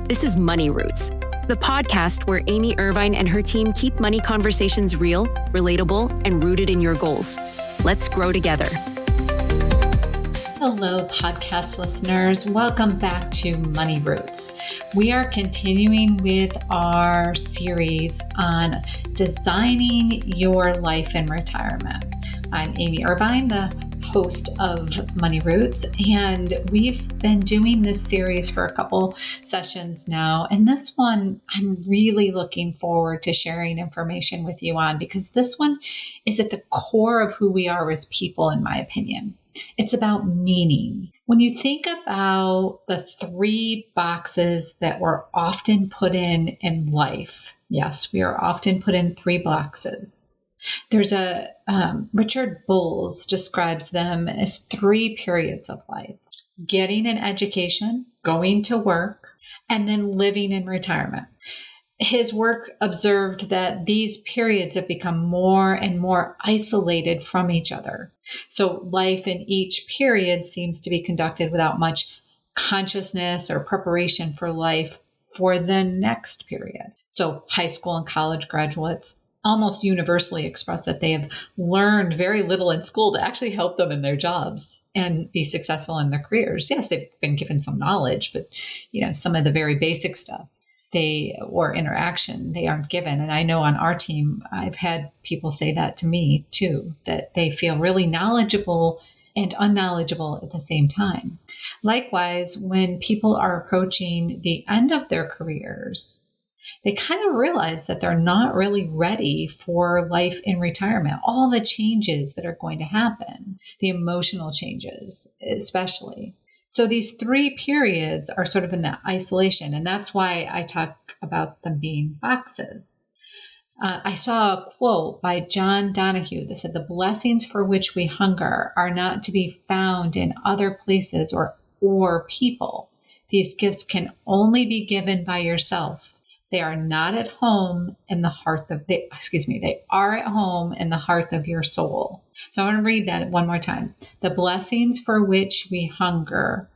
This is Money Roots, the podcast where Amy Irvine and her team keep money conversations real, relatable, and rooted in your goals. Let's grow together. Hello, podcast listeners. Welcome back to Money Roots. We are continuing with our series on designing your life in retirement. I'm Amy Irvine, the host of Money Roots, and we've been doing this series for a couple sessions now. And this one, I'm really looking forward to sharing information with you on, because this one is at the core of who we are as people, in my opinion. It's about meaning. When you think about the three boxes that we're often put in life, yes, we are often put in three boxes. There's Richard Bowles describes them as three periods of life: getting an education, going to work, and then living in retirement. His work observed that these periods have become more and more isolated from each other. So life in each period seems to be conducted without much consciousness or preparation for life for the next period. So high school and college graduates almost universally express that they have learned very little in school to actually help them in their jobs and be successful in their careers. Yes, they've been given some knowledge, but some of the very basic stuff or interaction they aren't given. And I know on our team, I've had people say that to me too, that they feel really knowledgeable and unknowledgeable at the same time. Likewise, when people are approaching the end of their careers, they kind of realize that they're not really ready for life in retirement. All the changes that are going to happen, the emotional changes especially. So these three periods are sort of in that isolation, and that's why I talk about them being boxes. I saw a quote by John Donahue that said, "The blessings for which we hunger are not to be found in other places or people. These gifts can only be given by yourself. They are not at home in the heart of they are at home in the heart of your soul." So I want to read that one more time. "The blessings for which we hunger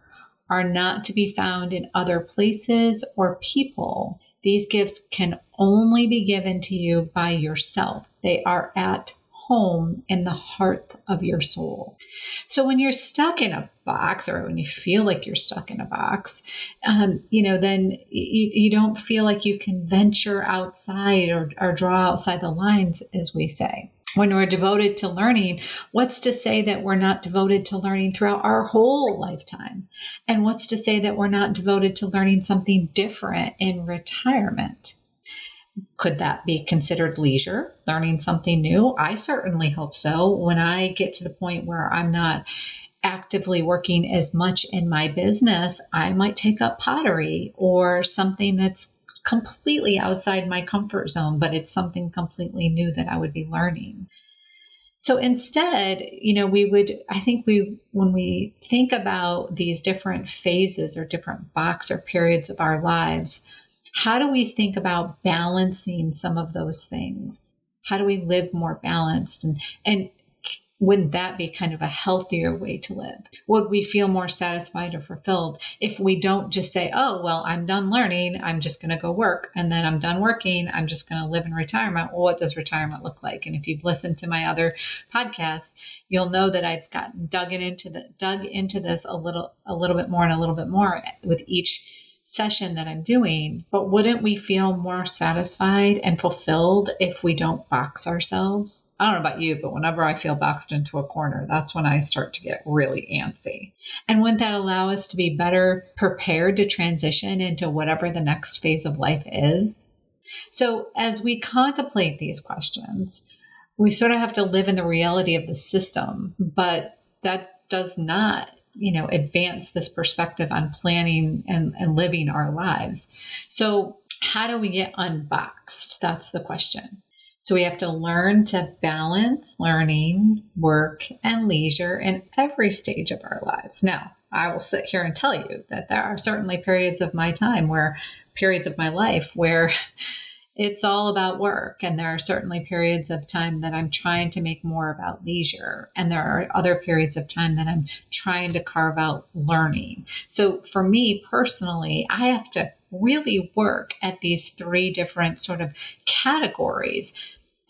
are not to be found in other places or people. These gifts can only be given to you by yourself. They are at home in the heart of your soul." So when you're stuck in a box, or when you feel like you're stuck in a box, then you don't feel like you can venture outside or draw outside the lines, as we say. When we're devoted to learning, what's to say that we're not devoted to learning throughout our whole lifetime? And what's to say that we're not devoted to learning something different in retirement? Could that be considered leisure, learning something new? I certainly hope so. When I get to the point where I'm not actively working as much in my business, I might take up pottery or something that's completely outside my comfort zone, but it's something completely new that I would be learning. So instead, when we think about these different phases or different box or periods of our lives, how do we think about balancing some of those things? How do we live more balanced? And wouldn't that be kind of a healthier way to live? Would we feel more satisfied or fulfilled if we don't just say, "Oh, well, I'm done learning, I'm just going to go work. And then I'm done working, I'm just going to live in retirement." Well, what does retirement look like? And if you've listened to my other podcasts, you'll know that I've gotten dug into this a little bit more and a little bit more with each session that I'm doing. But wouldn't we feel more satisfied and fulfilled if we don't box ourselves? I don't know about you, but whenever I feel boxed into a corner, that's when I start to get really antsy. And wouldn't that allow us to be better prepared to transition into whatever the next phase of life is? So as we contemplate these questions, we sort of have to live in the reality of the system, but that does not advance this perspective on planning and living our lives. So how do we get unboxed? That's the question. So we have to learn to balance learning, work, and leisure in every stage of our lives. Now, I will sit here and tell you that there are certainly periods of my life where it's all about work. And there are certainly periods of time that I'm trying to make more about leisure. And there are other periods of time that I'm trying to carve out learning. So for me personally, I have to really work at these three different sort of categories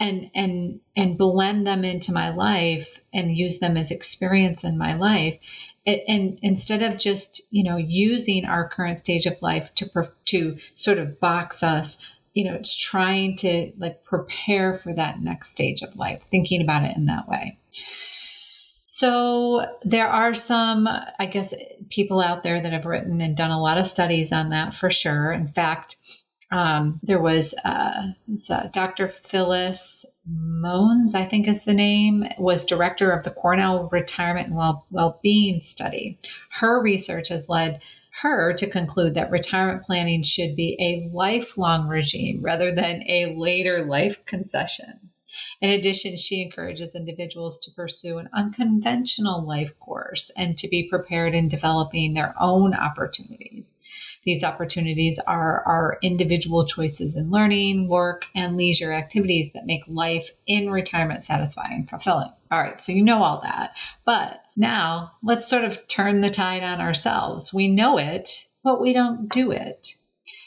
and blend them into my life and use them as experience in my life. And instead of just, using our current stage of life to sort of box us, it's trying to like prepare for that next stage of life, thinking about it in that way. So there are some, I guess, people out there that have written and done a lot of studies on that for sure. In fact, there was Dr. Phyllis Mones, I think is the name, was director of the Cornell Retirement and Well-Being Study. Her research has led her to conclude that retirement planning should be a lifelong regime rather than a later life concession. In addition, she encourages individuals to pursue an unconventional life course and to be prepared in developing their own opportunities. These opportunities are our individual choices in learning, work, and leisure activities that make life in retirement satisfying and fulfilling. All right, so you know all that. But now let's sort of turn the tide on ourselves. We know it, but we don't do it.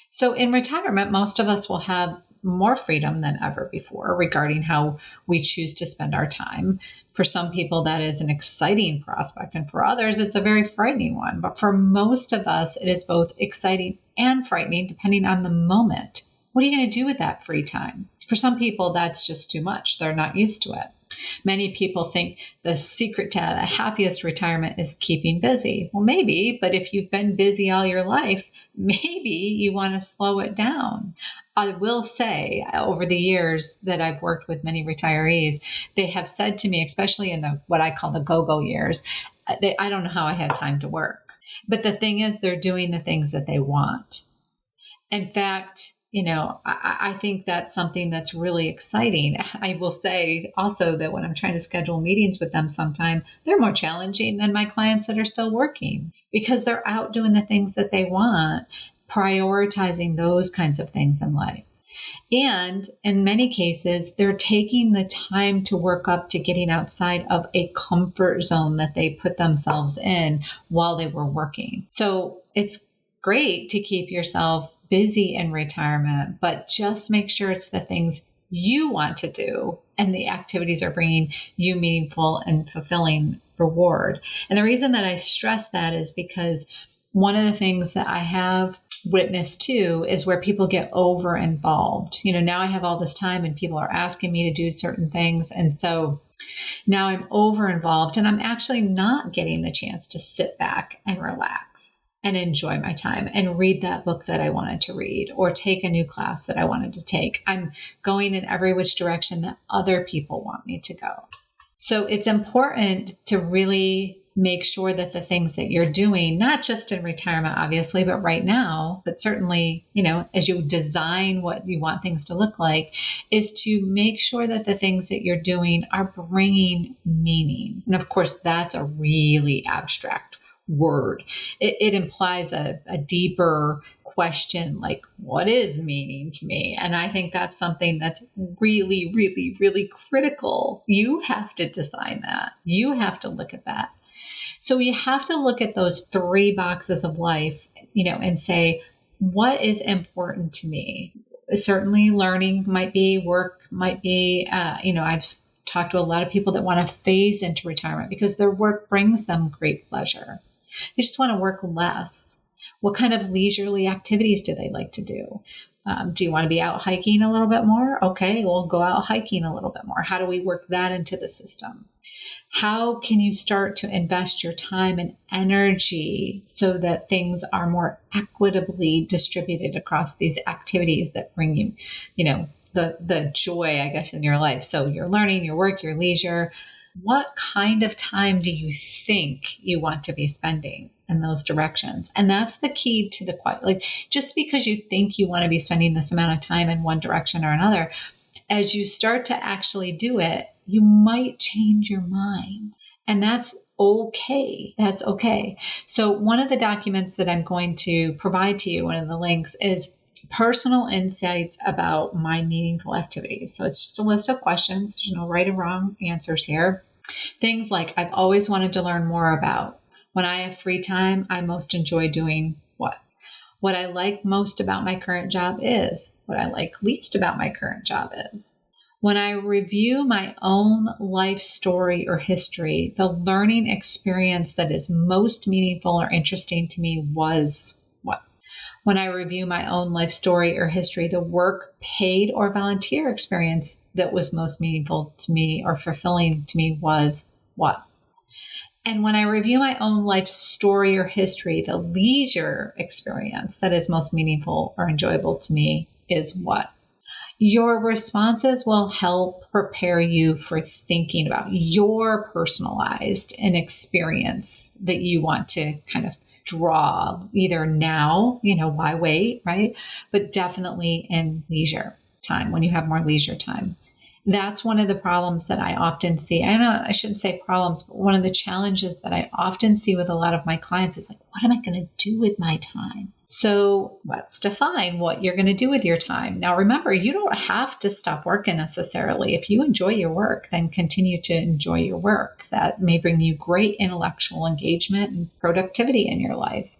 So in retirement, most of us will have more freedom than ever before regarding how we choose to spend our time. For some people, that is an exciting prospect, and for others, it's a very frightening one. But for most of us, it is both exciting and frightening, depending on the moment. What are you going to do with that free time? For some people, that's just too much. They're not used to it. Many people think the secret to the happiest retirement is keeping busy. Well, maybe, but if you've been busy all your life, maybe you want to slow it down. I will say over the years that I've worked with many retirees, they have said to me, especially in what I call the go-go years, I don't know how I had time to work. But the thing is, they're doing the things that they want. In fact, I think that's something that's really exciting. I will say also that when I'm trying to schedule meetings with them sometime, they're more challenging than my clients that are still working because they're out doing the things that they want, prioritizing those kinds of things in life. And in many cases, they're taking the time to work up to getting outside of a comfort zone that they put themselves in while they were working. So it's great to keep yourself busy in retirement, but just make sure it's the things you want to do and the activities are bringing you meaningful and fulfilling reward. And the reason that I stress that is because one of the things that I have witnessed too is where people get over involved. Now I have all this time and people are asking me to do certain things. And so now I'm over involved and I'm actually not getting the chance to sit back and relax and enjoy my time and read that book that I wanted to read or take a new class that I wanted to take. I'm going in every which direction that other people want me to go. So it's important to really make sure that the things that you're doing, not just in retirement, obviously, but right now, but certainly, as you design what you want things to look like, is to make sure that the things that you're doing are bringing meaning. And of course, that's a really abstract word. It implies a deeper question, like, what is meaning to me? And I think that's something that's really, really, really critical. You have to design that. You have to look at that. So you have to look at those three boxes of life, and say, what is important to me? Certainly learning might be, work might be, I've talked to a lot of people that want to phase into retirement because their work brings them great pleasure. They just want to work less. What kind of leisurely activities do they like to do? Do you want to be out hiking a little bit more? Okay, we'll go out hiking a little bit more. How do we work that into the system? How can you start to invest your time and energy so that things are more equitably distributed across these activities that bring you, the joy, I guess, in your life? So your learning, your work, your leisure. What kind of time do you think you want to be spending in those directions? And that's the key to the question. Like, just because you think you want to be spending this amount of time in one direction or another, as you start to actually do it, you might change your mind. And that's okay. That's okay. So one of the documents that I'm going to provide to you, one of the links, is personal insights about my meaningful activities. So it's just a list of questions. There's no right or wrong answers here. Things like I've always wanted to learn more about. When I have free time, I most enjoy doing what? What I like most about my current job is. What I like least about my current job is. When I review my own life story or history, the learning experience that is most meaningful or interesting to me was what? When I review my own life story or history, the work, paid or volunteer experience that was most meaningful to me or fulfilling to me was what? And when I review my own life story or history, the leisure experience that is most meaningful or enjoyable to me is what? Your responses will help prepare you for thinking about your personalized and experience that you want to kind of draw either now, why wait, right? But definitely in leisure time, when you have more leisure time. That's one of the problems that I often see. I know I shouldn't say problems, but one of the challenges that I often see with a lot of my clients is like, what am I going to do with my time? So let's define what you're going to do with your time. Now, remember, you don't have to stop working necessarily. If you enjoy your work, then continue to enjoy your work. That may bring you great intellectual engagement and productivity in your life.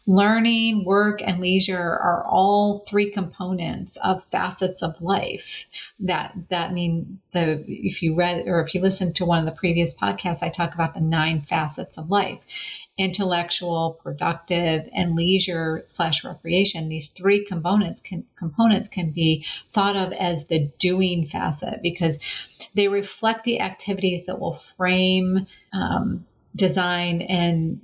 Learning, work, and leisure are all three components of facets of life. That mean if you read or if you listen to one of the previous podcasts, I talk about the 9 facets of life. Intellectual, productive, and leisure/recreation. These 3 components can be thought of as the doing facet because they reflect the activities that will frame, design, and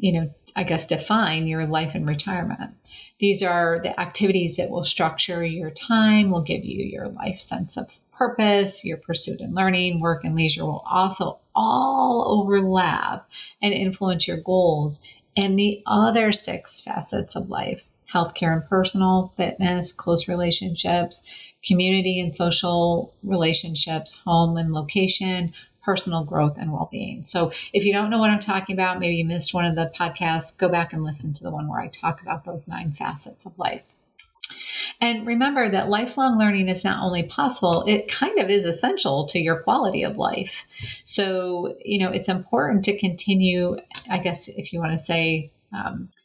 define your life in retirement. These are the activities that will structure your time, will give you your life sense of purpose, your pursuit in learning, work, and leisure will also all overlap and influence your goals and the other 6 facets of life: healthcare and personal, fitness, close relationships, community and social relationships, home and location, personal growth, and well-being. So if you don't know what I'm talking about, maybe you missed one of the podcasts, go back and listen to the one where I talk about those 9 facets of life. And remember that lifelong learning is not only possible, it kind of is essential to your quality of life. So, it's important to continue, I guess, if you want to say,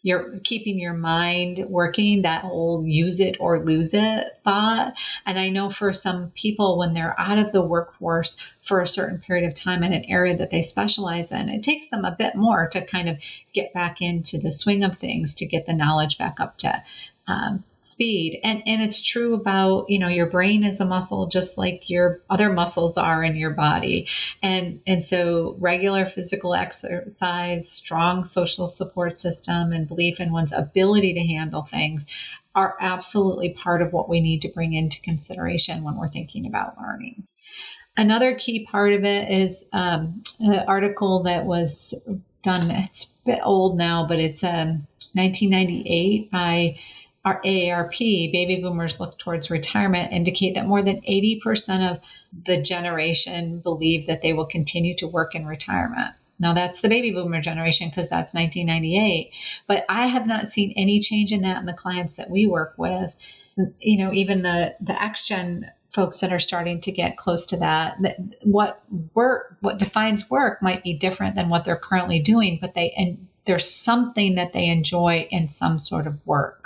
you're keeping your mind working, that whole use it or lose it thought. And I know for some people, when they're out of the workforce for a certain period of time in an area that they specialize in, it takes them a bit more to kind of get back into the swing of things, to get the knowledge back up to speed. And it's true about, your brain is a muscle just like your other muscles are in your body. And so regular physical exercise, strong social support system, and belief in one's ability to handle things are absolutely part of what we need to bring into consideration when we're thinking about learning. Another key part of it is an article that was done, it's a bit old now, but it's 1998 by our AARP, Baby Boomers Look Towards Retirement, indicate that more than 80% of the generation believe that they will continue to work in retirement. Now, that's the baby boomer generation because that's 1998. But I have not seen any change in that in the clients that we work with. Even the X-Gen folks that are starting to get close to that, what defines work might be different than what they're currently doing, but there's something that they enjoy in some sort of work.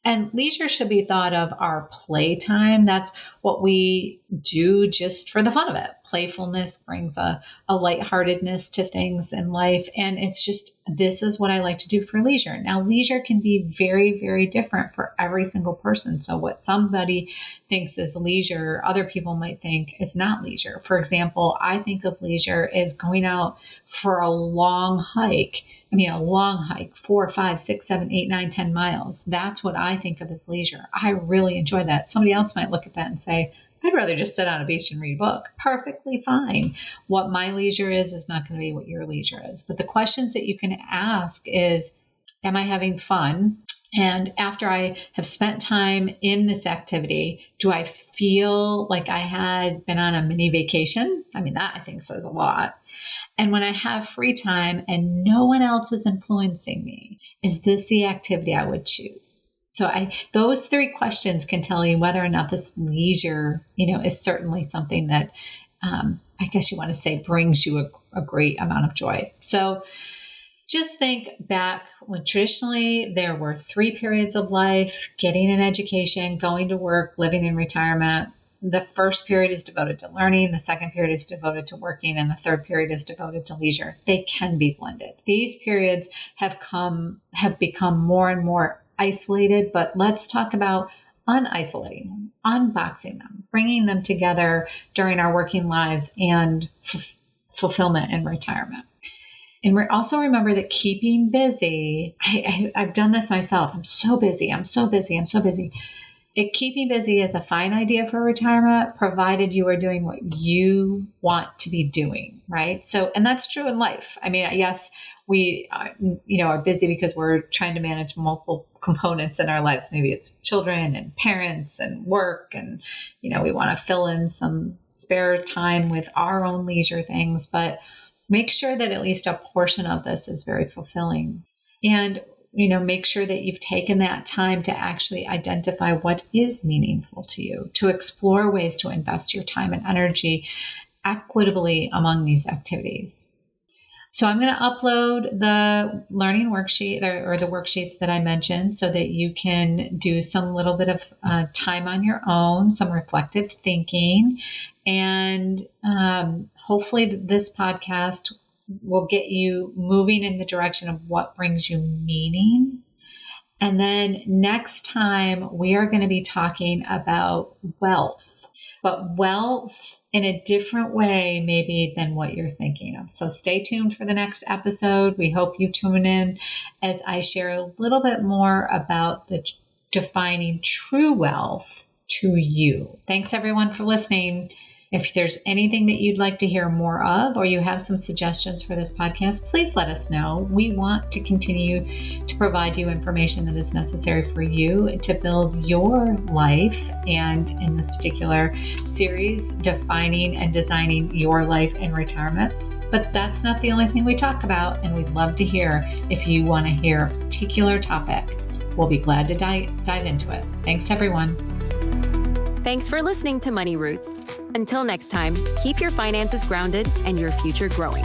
And leisure should be thought of our playtime. That's what we do just for the fun of it. Playfulness brings a lightheartedness to things in life. And it's just, this is what I like to do for leisure. Now, leisure can be very, very different for every single person. So what somebody thinks is leisure, other people might think it's not leisure. For example, I think of leisure as going out for a long hike. A long hike, 4, 5, 6, 7, 8, 9, 10 miles. That's what I think of as leisure. I really enjoy that. Somebody else might look at that and say, I'd rather just sit on a beach and read a book. Perfectly fine. What my leisure is not going to be what your leisure is. But the questions that you can ask is, am I having fun? And after I have spent time in this activity, do I feel like I had been on a mini vacation? That I think says a lot. And when I have free time and no one else is influencing me, is this the activity I would choose? So those three questions can tell you whether or not this leisure, is certainly something that I guess you want to say brings you a great amount of joy. So just think back when traditionally there were 3 periods of life: getting an education, going to work, living in retirement. The first period is devoted to learning, the second period is devoted to working, and the third period is devoted to leisure. They can be blended. These periods have become more and more isolated, but let's talk about unisolating them, unboxing them, bringing them together during our working lives and fulfillment in retirement. And also remember that keeping busy, I've done this myself. I'm so busy. Keeping busy is a fine idea for retirement, provided you are doing what you want to be doing, right? So, and that's true in life. I mean, yes, we are busy because we're trying to manage multiple components in our lives. Maybe it's children and parents and work, and we want to fill in some spare time with our own leisure things, but make sure that at least a portion of this is very fulfilling. And make sure that you've taken that time to actually identify what is meaningful to you, to explore ways to invest your time and energy equitably among these activities. So I'm going to upload the learning worksheet or the worksheets that I mentioned so that you can do some little bit of time on your own, some reflective thinking, and hopefully this podcast will get you moving in the direction of what brings you meaning. And then next time we are going to be talking about wealth, but wealth in a different way maybe than what you're thinking of. So stay tuned for the next episode. We hope you tune in as I share a little bit more about the defining true wealth to you. Thanks everyone for listening. If there's anything that you'd like to hear more of, or you have some suggestions for this podcast, please let us know. We want to continue to provide you information that is necessary for you to build your life. And in this particular series, defining and designing your life in retirement. But that's not the only thing we talk about. And we'd love to hear if you want to hear a particular topic. We'll be glad to dive into it. Thanks, everyone. Thanks for listening to Money Roots. Until next time, keep your finances grounded and your future growing.